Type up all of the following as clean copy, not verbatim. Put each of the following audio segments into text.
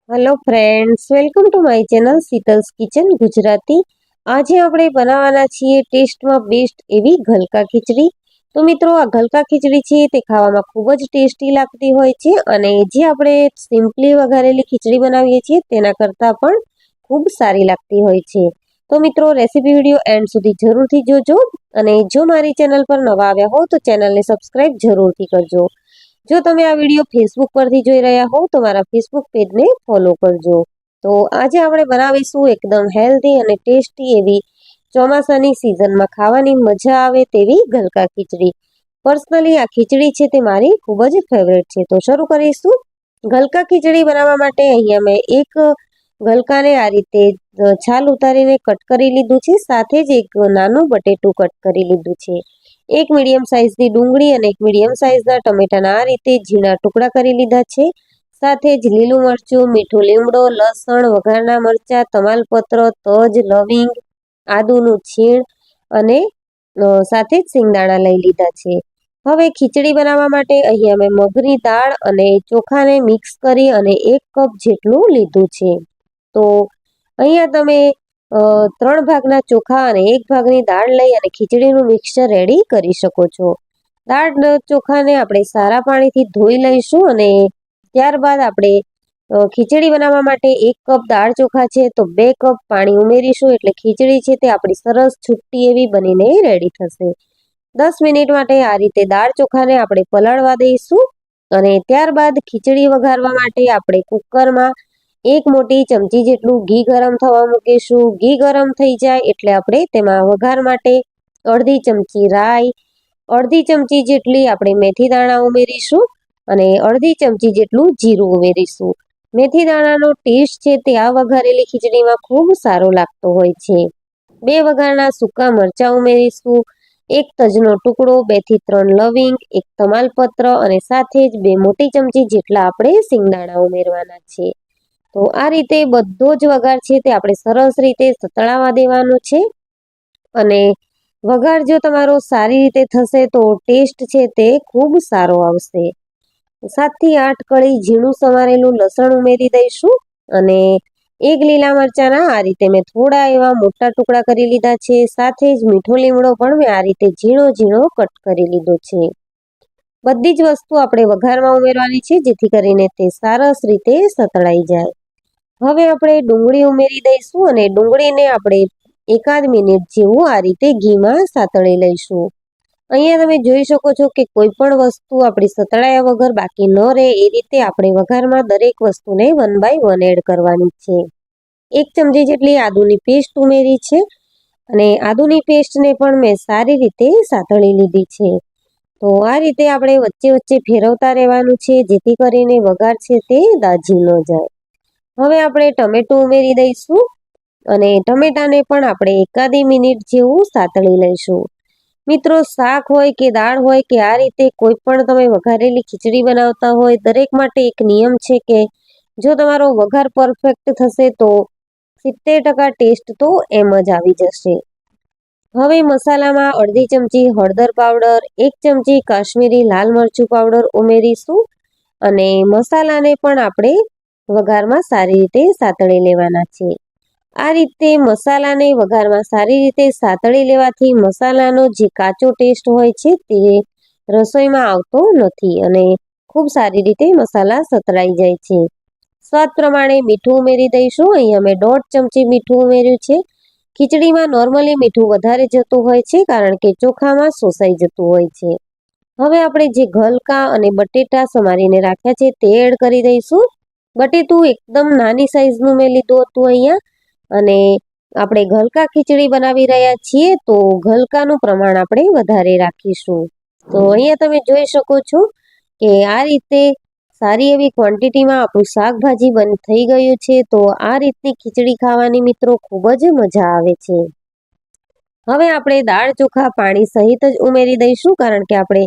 Hello friends, welcome to my channel Sheetal's kitchen Gujarati. આજે આપણે બનાવવાના છીએ ટેસ્ટમાં બેસ્ટ એવી ગલકા ખીચડી. તો મિત્રો, આ ગલકા ખીચડી છે તે ખાવામાં ખૂબ જ ટેસ્ટી લાગતી હોય છે અને જે આપણે સિમ્પલી વઘારેલી ખીચડી બનાવીએ છીએ તેના કરતાં પણ ખૂબ સારી લાગતી હોય છે. તો મિત્રો, રેસીપી વિડીયો એન્ડ સુધી જરૂરથી જોજો અને જો મારી ચેનલ પર નવા આવ્યા હો તો ચેનલને સબસ્ક્રાઇબ જરૂરથી કરજો. જો તમે આ વિડીયો ફેસબુક પરથી જોઈ રહ્યા હો તો મારા ફેસબુક પેજને ફોલો કરજો. તો આજે આપણે બનાવીશું એકદમ હેલ્ધી અને ટેસ્ટી એવી ચોમાસાની સિઝનમાં ખાવાની મજા આવે તેવી ગલકા ખીચડી. પર્સનલી આ ખીચડી છે તે મારી ખૂબ જ ફેવરેટ છે. તો શરૂ કરીશું. ગલકા ખીચડી બનાવવા માટે અહીંયા મેં એક ગલકાને આ રીતે છાલ ઉતારીને કટ કરી લીધું છે. સાથે જ એક નાનું બટેટું કટ કરી લીધું છે. એક મીડિયમ સાઇઝની ડુંગળી અને એક મીડિયમ સાઇઝના ટમેટાના આ રીતે ઝીણા ટુકડા કરી લીધા છે. સાથે જ લીલું મરચું, મીઠું લીમડો, લસણ, વઘારના મરચાં, તમાલપત્ર, તજ, લવિંગ, આદુનું છીણ અને સાથે જ સિંગદાણા લઈ લીધા છે. હવે ખીચડી બનાવવા માટે અહીંયા મેં મગની દાળ અને ચોખાને મિક્સ કરી અને 1 કપ જેટલું લીધું છે. તો અહીંયા તમે 3 ભાગના ચોખા અને 1 ભાગની દાળ લઈ અને ખીચડીનું મિક્સચર રેડી કરી શકો છો. દાળ ચોખાને આપણે સારા પાણીથી ધોઈ લઈશું અને ત્યારબાદ આપણે ખીચડી બનાવવા માટે 1 કપ દાળ ચોખા છે તો 2 કપ પાણી ઉમેરીશું એટલે ખીચડી છે તે આપણી સરસ છુટ્ટી એવી બનીને રેડી થશે. 10 મિનિટ માટે આ રીતે દાળ ચોખાને આપણે પલાળવા દઈશું અને ત્યારબાદ ખીચડી વઘારવા માટે આપણે કુકરમાં 1 મોટી ચમચી જેટલું ઘી ગરમ થવા મૂકીશું. ઘી ગરમ થઈ જાય એટલે આપણે તેમાં વઘાર માટે અડધી ચમચી રાઈ, અડધી ચમચી જેટલી આપણે મેથી દાણા ઉમેરીશું અને અડધી ચમચી જેટલું જીરું ઉમેરીશું. મેથી દાણાનો ટેસ્ટ છે તે આ વઘારેલી ખીચડીમાં ખૂબ સારો લાગતો હોય છે. 2 વઘારના સૂકા મરચાં ઉમેરીશું, 1 તજનો ટુકડો, 2 થી 3 લવિંગ, 1 તમાલપત્ર અને સાથે જ 2 મોટી ચમચી જેટલા આપણે સિંગદાણા ઉમેરવાના છે. તો આ રીતે બધો જ વઘાર છે તે આપણે સરસ રીતે સતળાવા દેવાનો છે અને વઘાર જો તમારો સારી રીતે થશે તો ટેસ્ટ છે તે ખૂબ સારો આવશે. 7 થી 8 કળી ઝીણું સમારેલું લસણ ઉમેરી દઈશું અને 1 લીલા મરચાંના આ રીતે મેં થોડા એવા મોટા ટુકડા કરી લીધા છે. સાથે જ મીઠો લીમડો પણ મેં આ રીતે ઝીણો ઝીણો કટ કરી લીધો છે. બધી જ વસ્તુ આપણે વઘારમાં ઉમેરવાની છે જેથી કરીને તે સરસ રીતે સતળાઈ જાય. હવે આપણે ડુંગળી ઉમેરી દઈશું અને ડુંગળીને આપણે 1 મિનિટ જેવું આ રીતે ઘીમાં સાતળી લઈશું. અહીંયા તમે જોઈ શકો છો કે કોઈ પણ વસ્તુ આપણી સતળાયા વગર બાકી ન રહે એ રીતે આપણે વઘારમાં દરેક વસ્તુને 1 બાય 1 એડ કરવાની છે. 1 ચમચી જેટલી આદુની પેસ્ટ ઉમેરી છે અને આદુની પેસ્ટને પણ મેં સારી રીતે સાતળી લીધી છે. તો આ રીતે આપણે વચ્ચે વચ્ચે ફેરવતા રહેવાનું છે જેથી કરીને વઘાર છે તે દાજી ન જાય. હવે આપણે ટમેટું ઉમેરી દઈશું અને ટમેટાને પણ આપણે 1 મિનિટ જેવું સાતળી લઈશું. મિત્રો, શાક હોય કે દાળ હોય કે આ રીતે કોઈ પણ તમે વઘારેલી ખીચડી બનાવતા હોય, દરેક માટે એક નિયમ છે કે જો તમારો વઘાર પરફેક્ટ થશે તો 70% ટેસ્ટ તો એમ જ આવી જશે. હવે મસાલામાં અડધી ચમચી હળદર પાવડર, 1 ચમચી કાશ્મીરી લાલ મરચું પાવડર ઉમેરીશું અને મસાલાને પણ આપણે વઘારમાં સારી રીતે સાતળી લેવાના છે. આ રીતે મસાલાને વઘારમાં સારી રીતે સાતળી લેવાથી મસાલાનો જે કાચો ટેસ્ટ હોય છે તે રસોઈમાં આવતો નથી અને ખૂબ સારી રીતે મસાલા સતળાઈ જાય છે. સ્વાદ પ્રમાણે મીઠું ઉમેરી દઈશું. અહીંયા મેં 1.5 ચમચી મીઠું ઉમેર્યું છે. ખીચડીમાં નોર્મલી મીઠું વધારે જતું હોય છે કારણ કે ચોખામાં શોષાઈ જતું હોય છે. હવે આપણે જે ગલકા અને બટેટા સમારીને રાખ્યા છે તે એડ કરી દઈશું. બટેટું એકદમ નાની સાઈઝનું મેં લીધું હતું અહીંયા અને આપણે ગલકા ખીચડી બનાવી રહ્યા છીએ તો ગલકાનું પ્રમાણ આપણે વધારે રાખીશું. તો અહીંયા તમે જોઈ શકો છો કે આ રીતે સારી એવી ક્વોન્ટિટીમાં આપણું શાકભાજી થઈ ગયું છે. તો આ રીતની ખીચડી ખાવાની મિત્રો ખૂબ જ મજા આવે છે. હવે આપણે દાળ ચોખા પાણી સહિત જ ઉમેરી દઈશું કારણ કે આપણે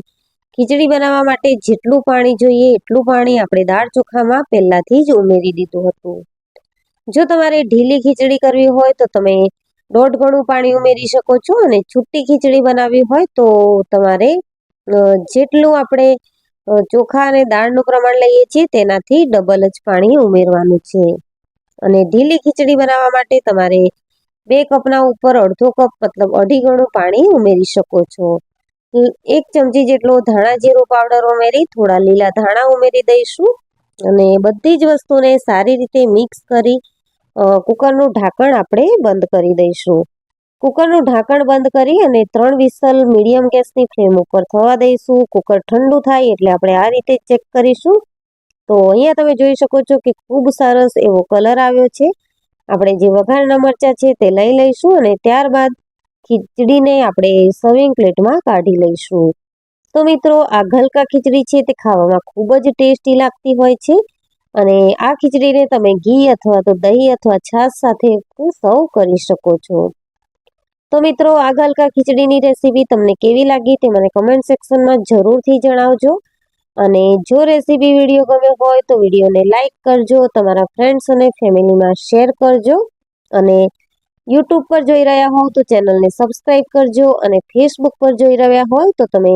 ખીચડી બનાવવા માટે જેટલું પાણી જોઈએ એટલું પાણી આપણે દાળ ચોખામાં પહેલાથી જ ઉમેરી દીધું હતું. જો તમારે ઢીલી ખીચડી કરવી હોય તો તમે 1.5 ગણું પાણી ઉમેરી શકો છો અને છૂટી ખીચડી બનાવવી હોય તો તમારે જેટલું આપણે ચોખા અને દાળનું પ્રમાણ લઈએ છીએ તેનાથી ડબલ જ પાણી ઉમેરવાનું છે. અને ઢીલી ખીચડી બનાવવા માટે તમારે 2 કપના ઉપર અડધો કપ મતલબ અઢી ગણું પાણી ઉમેરી શકો છો. 1 ચમચી જેટલો ધાણા જીરું પાવડર ઉમેરી થોડા લીલા ધાણા ઉમેરી દઈશું અને બધી જ વસ્તુને સારી રીતે મિક્સ કરી કુકરનું ઢાંકણ આપણે બંધ કરી દઈશું. કુકરનું ઢાંકણ બંધ કરી અને 3 વિસલ મીડિયમ ગેસની ફ્લેમ ઉપર થવા દઈશું. કુકર ઠંડુ થાય એટલે આપણે આ રીતે ચેક કરીશું. તો અહીંયા તમે જોઈ શકો છો કે ખૂબ સરસ એવો કલર આવ્યો છે. આપણે જે વઘારના મરચાં છે તે લઈ લઈશું અને ત્યારબાદ ખીચડીને આપણે સર્વિંગ પ્લેટમાં કાઢી લઈશું. તો મિત્રો, આ ગલકા ખીચડી છે તે ખાવામાં ખૂબ જ ટેસ્ટી લાગતી હોય છે અને આ ખીચડીને તમે ઘી અથવા તો દહીં અથવા છાશ સાથે સર્વ કરી શકો છો. તો મિત્રો, આ ગલકા ખીચડીની રેસીપી તમને કેવી લાગી તે મને કમેન્ટ સેક્શનમાં જરૂરથી જણાવજો. અને જો રેસીપી વિડીયો ગમ્યો હોય તો વિડીયોને લાઈક કરજો, તમારા ફ્રેન્ડ્સ અને ફેમિલીમાં શેર કરજો અને યુટ્યુબ પર જોઈ રહ્યા હો તો ચેનલને સબસ્ક્રાઈબ કરજો અને ફેસબુક પર જોઈ રહ્યા હોય તો તમે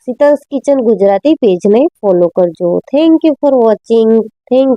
શીતલ્સ કિચન ગુજરાતી પેજને ફોલો કરજો. Thank you for watching. Thank